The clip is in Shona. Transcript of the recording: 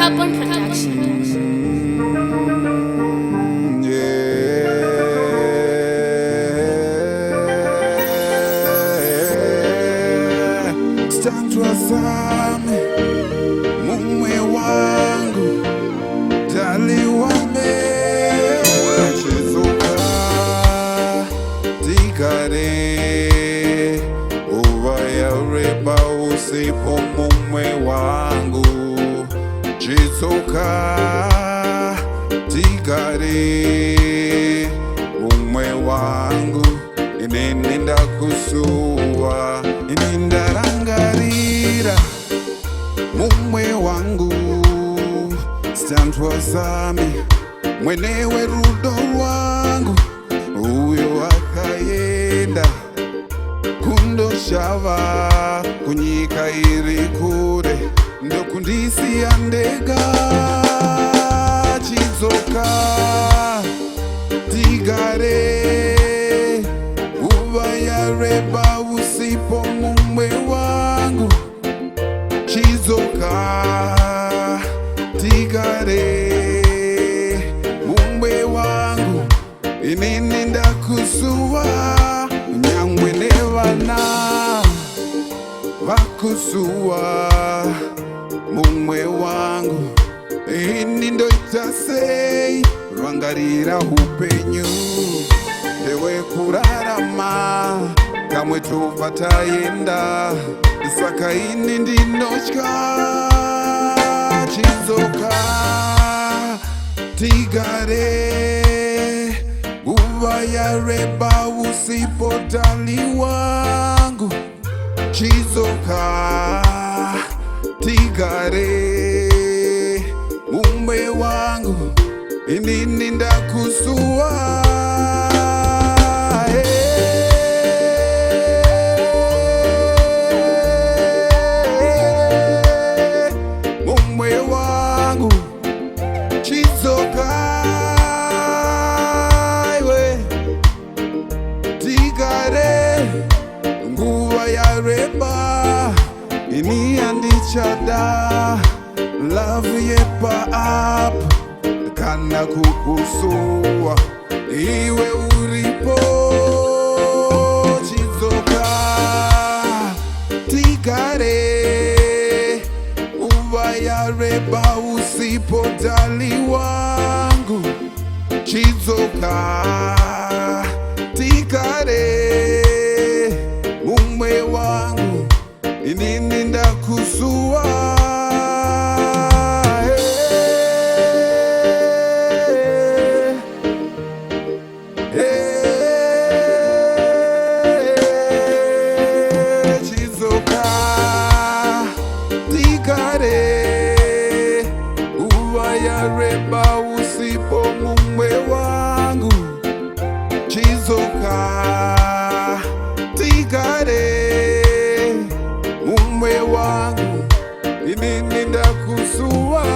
Urban Production. Stantuazame mume wangu taliwame chizuka tikare uvayareba usipo mume wangu chizuka tikare mume wangu ininda kusuwa inindarangarira mume wangu Stantuazame mwenewe rudo rwangu uyo akayenda kundoshava kunyika iri kure ndokundisiya ndega chizoka tigare uvayareba usipo mume wangu chizoka tigare mume wangu inini ndakusuwa nyamwene vana vakusuwa mume wangu ini ndoita sei rwangarira upenyu ndewe kurarama kamwe tuva tayenda saka ini ndinotya chizoka tigare uvayareba usipo tali wangu chizoka tigare mume wangu inini ndakusuwa mume wangu chizoka tigare nguva yareba ini andichada love yepa up kana kukusuwa iwe uripo chizoka tigare uvayareba usipo tali wangu chizoka tigare mume wangu inini ndakusuwa chizoka tigare uvayareba usipo mume wangu chizoka tigare mume wangu inini ndakusuwa